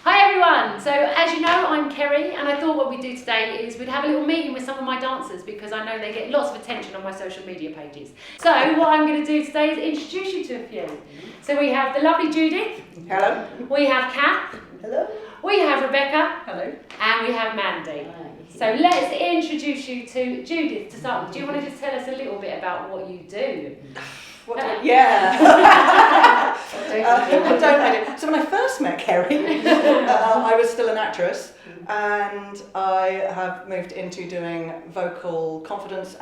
Hi everyone! So as you know, I'm Kerry, and I thought what we'd do today is we'd have a little meeting with some of my dancers because I know they get lots of attention on my social media pages. So what I'm going to do today is introduce you to a few. So we have the lovely Judith. Hello. We have Cath. Hello. We have Rebecca. Hello. And we have Mandy. So let's introduce you to Judith to start with. Do you want to just tell us a little bit about what you do? Yeah. What don't I do? So when I first met Kerry, I was still an actress, and I have moved into doing vocal confidence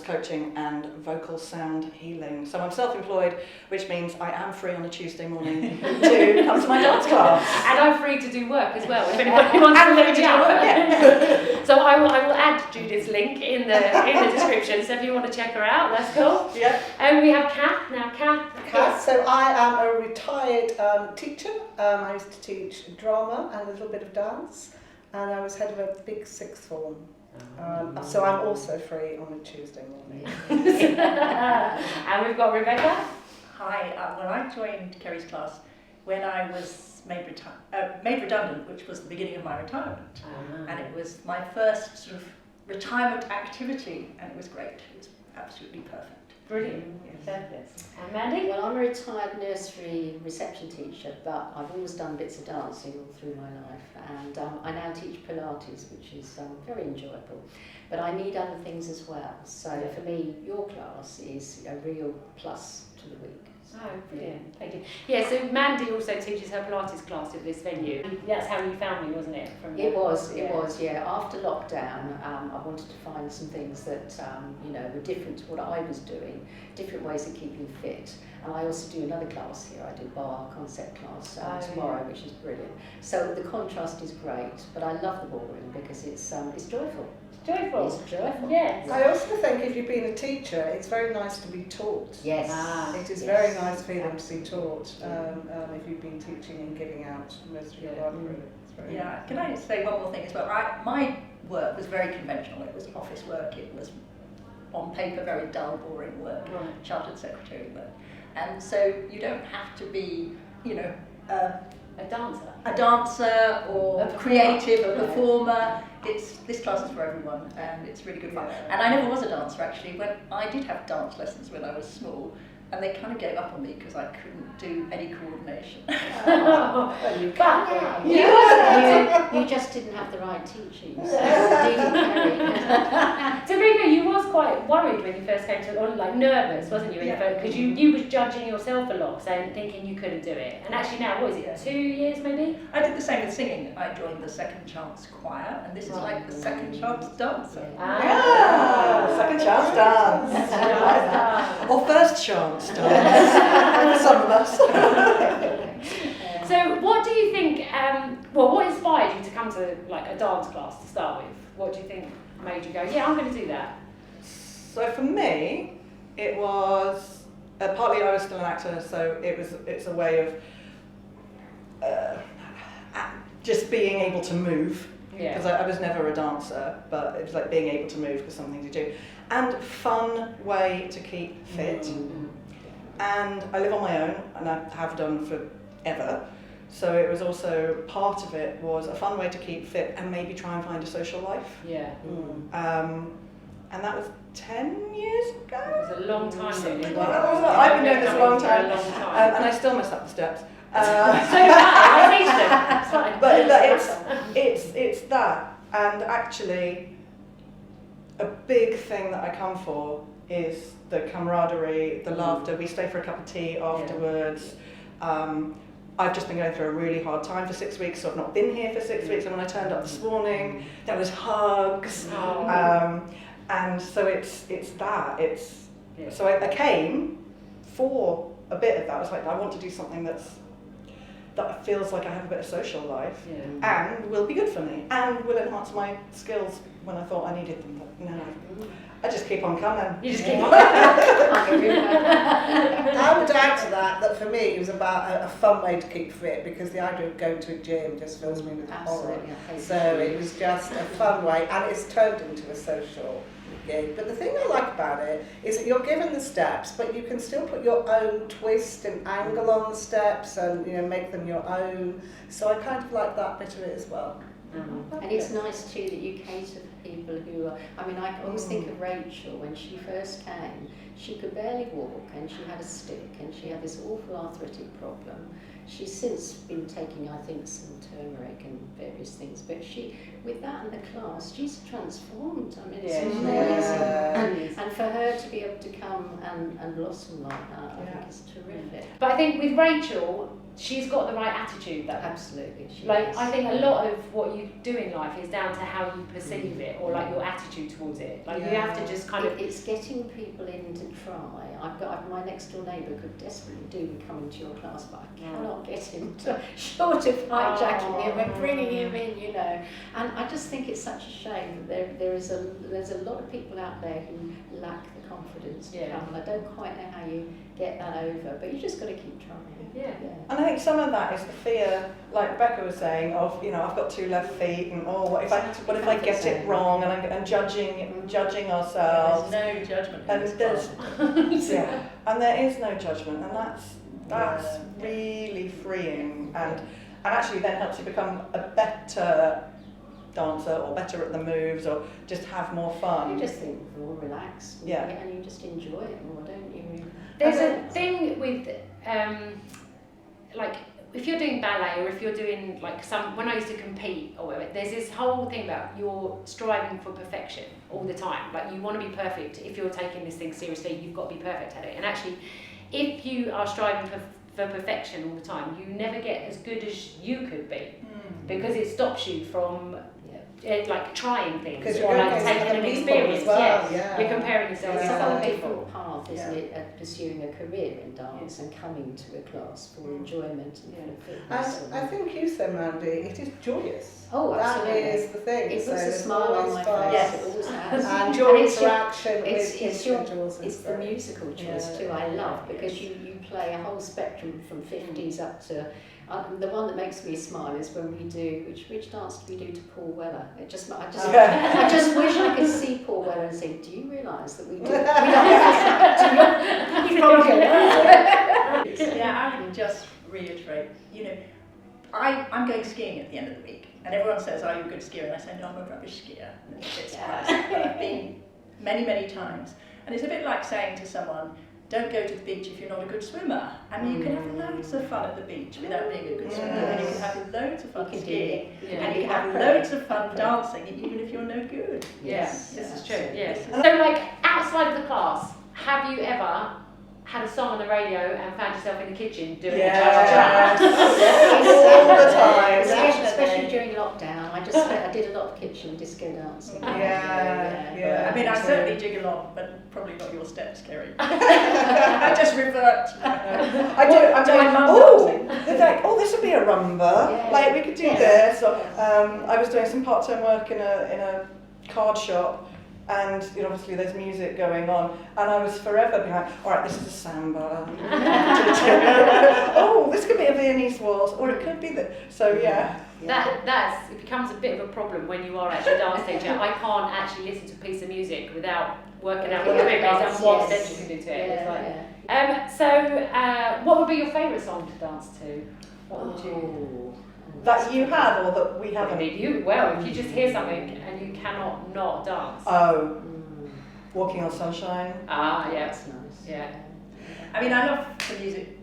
coaching and vocal sound healing. So I'm self-employed, which means I am free on a Tuesday morning to come to my dance class. And I'm free to do work as well, if anybody wants to look me up. Yeah. So I will add Judith's link in the description, so if you want to check her out, that's cool. Yeah. And we have Cath. Now Cath. So I am a retired teacher. I used to teach drama and a little bit of dance, and I was head of a big sixth form. So I'm also free on a Tuesday morning. And we've got Rebecca. Hi, when I joined Kerry's class, when I was made redundant, which was the beginning of my retirement, and it was my first sort of retirement activity, and it was great. It was absolutely perfect. Brilliant. Fabulous. And Mandy? Well, I'm a retired nursery reception teacher, but I've always done bits of dancing all through my life, and I now teach Pilates, which is very enjoyable. But I need other things as well. So for me, your class is a real plus to the week. Oh, brilliant. Thank you. Yeah, so Mandy also teaches her Pilates class at this venue. That's how you found me, wasn't it? It was, yeah. After lockdown, I wanted to find some things that, were different to what I was doing, different ways of keeping fit. And I also do another class here. I do bar concept class tomorrow, which is brilliant. So the contrast is great, but I love the ballroom because it's joyful. Joyful. It's joyful. Yes. I also think if you've been a teacher, it's very nice to be taught. Yes. It is very nice for them to be taught if you've been teaching and giving out most of your work. Really. Yeah, can I say one more thing as well? My work was very conventional. It was office work. It was on paper very dull, boring work, chartered secretary work. And so you don't have to be, a dancer or a creative, a performer. This class is for everyone, and it's really good fun. And I never was a dancer actually. When I did have dance lessons when I was small, and they kind of gave up on me because I couldn't do any coordination. You just didn't have the right teaching. So to be fair, you was quite worried when you first came to like nervous, wasn't you? Because you was judging yourself a lot, thinking you couldn't do it. And actually now, what is it? 2 years maybe? I did the same with singing. I joined the Second Chance Choir, and this is like the Second Chance Dancer. Second chance dance. Or first chance dance. For some of us. So what do you think, what inspired you to come to like a dance class to start with? What do you think made you go, yeah, I'm going to do that? So for me, it was, partly I was still an actor, so it's a way of just being able to move. Because I was never a dancer, but it was like being able to move because something to do. And fun way to keep fit. And I live on my own, and I have done forever. So it was also, part of it was a fun way to keep fit and maybe try and find a social life. Yeah. And that was 10 years ago? It was a long time ago. I've been doing this a long time. And I still mess up the steps. I teach them. It's fine. But it's that, and actually a big thing that I come for is the camaraderie, the laughter. We stay for a cup of tea afterwards. I've just been going through a really hard time for 6 weeks, so I've not been here for 6 weeks, and when I turned up this morning there was hugs. And so it's that. So I came for a bit of that. I was like, I want to do something that feels like I have a bit of social life and will be good for me and will enhance my skills when I thought I needed them. But no, I just keep on coming. You just keep on coming. I would add to that for me it was about a fun way to keep fit, because the idea of going to a gym just fills me with horror. So it was just a fun way, and it's turned into a social gig. But the thing I like about it is that you're given the steps, but you can still put your own twist and angle on the steps and, you know, make them your own. So I kind of like that bit of it as well. And it's nice too that you cater for people who are, I mean, I always think of Rachel when she first came. She could barely walk and she had a stick and she had this awful arthritic problem. She's since been taking, I think, some turmeric and various things, but she, with that in the class, she's transformed. I mean, it's amazing. And for her to be able to come and blossom like that, I think is terrific. But I think with Rachel, she's got the right attitude though. Absolutely. I think a lot of what you do in life is down to how you perceive it, or like your attitude towards it. Like you have to just kind of... It's getting people in to try. My next door neighbour could desperately do with coming to your class, but I cannot get him to, short of hijacking him and bringing him in, you know. And I just think it's such a shame that there's a lot of people out there who lack the confidence to come, and I don't quite know how you get that over, but you just got to keep trying. And I think some of that is the fear, like Rebecca was saying, of, you know, I've got 2 left feet, and what if I get it wrong, and judging ourselves. There's no judgment. And and there is no judgment, and that's really freeing, and actually then helps you become a better dancer, or better at the moves, or just have more fun. You just think more relaxed, and you just enjoy it more, don't you? There's a thing with like if you're doing ballet, or if you're doing like when I used to compete or whatever, there's this whole thing about you're striving for perfection all the time. Like you want to be perfect. If you're taking this thing seriously, you've got to be perfect at it. And actually, if you are striving for perfection all the time, you never get as good as you could be, because it stops you from like trying things, or like taking an experience. You're comparing yourself It's with a whole other people. different path, isn't it, of pursuing a career in dance and coming to a class for enjoyment and for fitness. And I think you said, Mandy, it is joyous. Oh, absolutely. That is the thing. It puts a smile on my face. Yes. It always has. And your it's interaction with it's individuals. It's the musical choice too. I love, because you play a whole spectrum from 50s up to. The one that makes me smile is when we do, which dance do we do to Paul Weller? I just wish I could see Paul Weller and say, do you realise that we do? I can just reiterate, you know, I'm going skiing at the end of the week, and everyone says, are you a good skier? And I say, no, I'm a rubbish skier. And it's a bit surprising, but I've been many, many times. And it's a bit like saying to someone, don't go to the beach if you're not a good swimmer. I mean, you can have loads of fun at the beach without being a good swimmer, and you can have loads of fun skiing, and you can have loads of fun dancing, even if you're no good. Yes, this is true. Yes. So, like outside of the class, have you ever had a song on the radio and found yourself in the kitchen doing a cha-cha-cha? All the time. Especially during lockdown. I did a lot of kitchen disco dancing. Yeah. I mean, I certainly jig a lot, but probably not your steps, Kerry. I just revert. I'm doing, this would be a rumba. Yeah. Like we could do this. Or, I was doing some part-time work in a card shop. And you know, obviously there's music going on, and I was forever being like, all right, this is a samba. This could be a Viennese waltz, or it could be that. So It becomes a bit of a problem when you are actually a dance teacher. I can't actually listen to a piece of music without working out what the rhythm is and what steps you can do to it. What would be your favourite song to dance to? What would you? That you have, or that we haven't? If you just hear something and you cannot not dance. Walking on Sunshine. That's nice. Yeah. I mean, I love the music.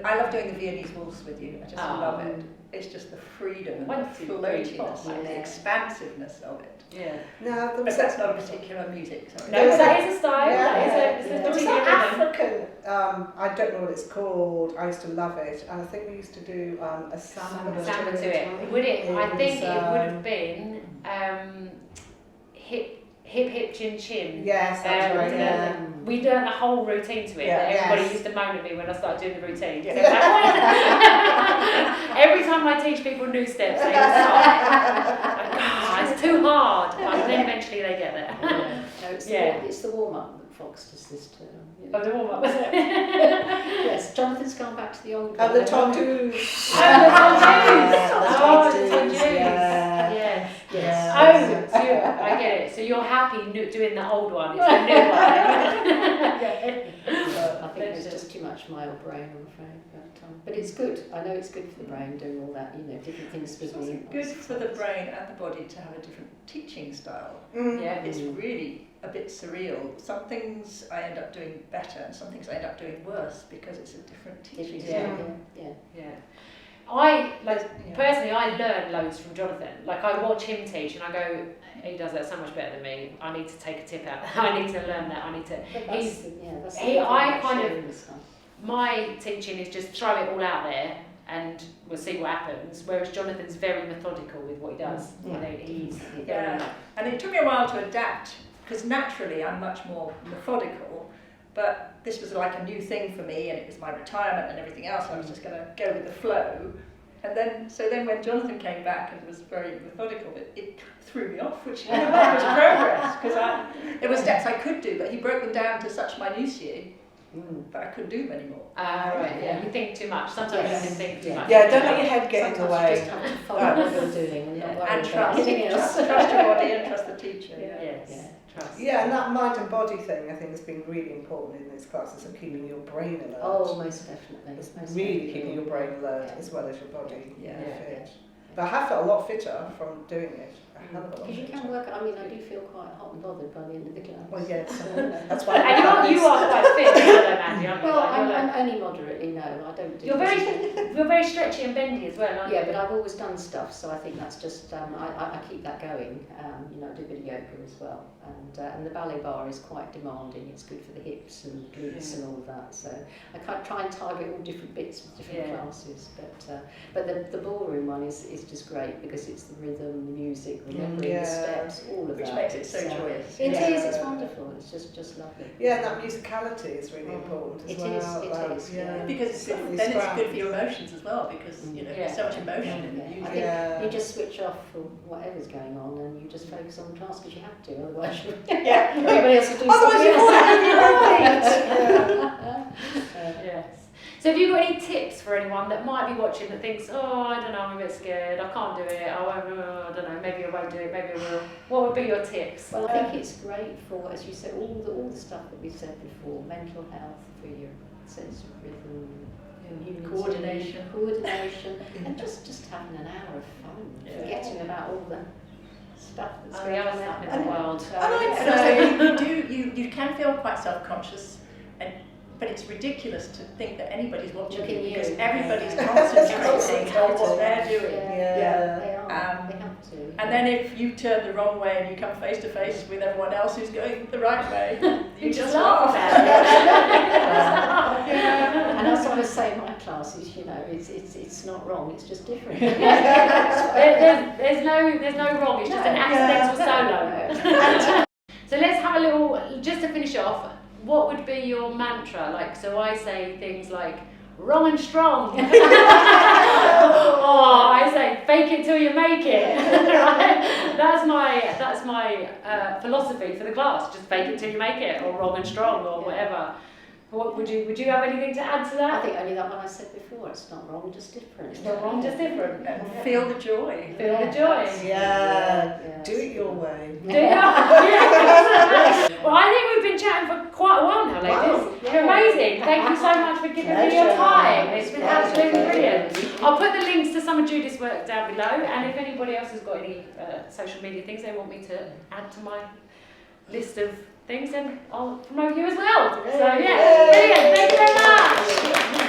I love doing the Viennese waltz with you. I just love it. It's just the freedom and the floatiness and the expansiveness of it. Yeah. But that's not a particular music. Sorry. No, that is a style. There was that African, I don't know what it's called. I used to love it, and I think we used to do a samba to it. I think it would have been hip hip chin chin. Yes, that's right. We learned a whole routine to it. That everybody used to moan at me when I started doing the routine. Yeah. Every time I teach people new steps, they start. It's too hard. But then eventually they get there. No, it's the warm up that Fox does this too. Oh, the warm up, was it? Yes, Jonathan's gone back to the old one. And the tondus. The tondeus. Yes. Yes. Oh, I get it. So you're happy doing the old one, it's the new one. I think it's just too much my old brain, I'm afraid. But it's good. I know it's good for the brain doing all that, different things with me. It's good for the brain and the body to have a different teaching style. Yeah. It's really a bit surreal. Some things I end up doing better and some things I end up doing worse because it's a different teaching style. Personally, I learn loads from Jonathan. Like, I watch him teach and I go, he does that so much better than me. I need to take a tip out. I need to learn that. I need to. My teaching is just throw it all out there and we'll see what happens. Whereas Jonathan's very methodical with what he does. And it took me a while to adapt because naturally I'm much more methodical. But this was like a new thing for me, and it was my retirement and everything else. I was just going to go with the flow. And then when Jonathan came back and was very methodical, it threw me off, which in a way was progress, because there were steps I could do, but he broke them down to such minutiae that I couldn't do them anymore. Right, yeah. You think too much. Sometimes you can think too much. Yeah, don't let your head get in the way. You just have to follow what you're doing and not worry And about anything else. trust your body and trust the teacher. Trust. Yeah, and that mind and body thing I think has been really important in these classes of keeping your brain alert. Oh, most definitely. It's really keeping your brain alert as well as your body fit. Yeah. But I have felt a lot fitter from doing it. A hell of a lot Because you fitter. can work, I do feel quite hot and bothered by the end of the class. Well, yes. That's why. And you are quite fit, though, Mandy, aren't you? Well, Like, I'm only moderately, no, I don't do you're very stretchy and bendy as well, aren't you? Yeah, but I've always done stuff, so I think that's just, I keep that going. I do a bit of yoga as well. And the ballet bar is quite demanding. It's good for the hips and glutes and all of that. So I can't try and target all different bits with different classes. But the ballroom one is just great because it's the rhythm, the music, remembering the steps, all of Which that. makes it so joyous. It is, it's wonderful. It's just lovely. Yeah, and that musicality is really important as It well. is, yeah. Because it's good for your emotions as well, because there's so much emotion in the music. I think you just switch off from whatever's going on and you just focus on the class because you have to, otherwise everybody else will do something else. Yes. So have you got any tips for anyone that might be watching that thinks, oh, I don't know, I'm a bit scared, I can't do it, I don't know, maybe I won't do it, maybe I will. What would be your tips? Well, I think it's great for, as you said, all the stuff that we've said before, mental health, for your sense of rhythm, Coordination, and just having an hour of fun, forgetting about all the stuff that's going on out in the world. And also you can feel quite self-conscious, but it's ridiculous to think that anybody's watching you because everybody's concentrating on what they're doing. They are. They have to. And then if you turn the wrong way and you come face to face with everyone else who's going the right way, you just laugh at it. And as I was saying in my classes, it's not wrong. It's just different. There's no wrong. It's just an accidental solo. So let's have a little, just to finish off. What would be your mantra? Like, so I say things like wrong and strong. Or I say fake it till you make it. Right? That's my philosophy for the class. Just fake it till you make it, or wrong and strong, or whatever. What would you have anything to add to that? I think only that one I said before. It's not wrong, just different. It's not wrong, just different. Feel the joy. Feel the joy. Yeah. Do it your way. Well, I think we've been chatting for quite a while now, ladies. Wow. You're amazing. Thank you so much for giving me your time. It's been absolutely brilliant. I'll put the links to some of Judith's work down below, and if anybody else has got any social media things they want me to add to my list of things, then I'll promote you as well. So yeah, brilliant. Thank you very much.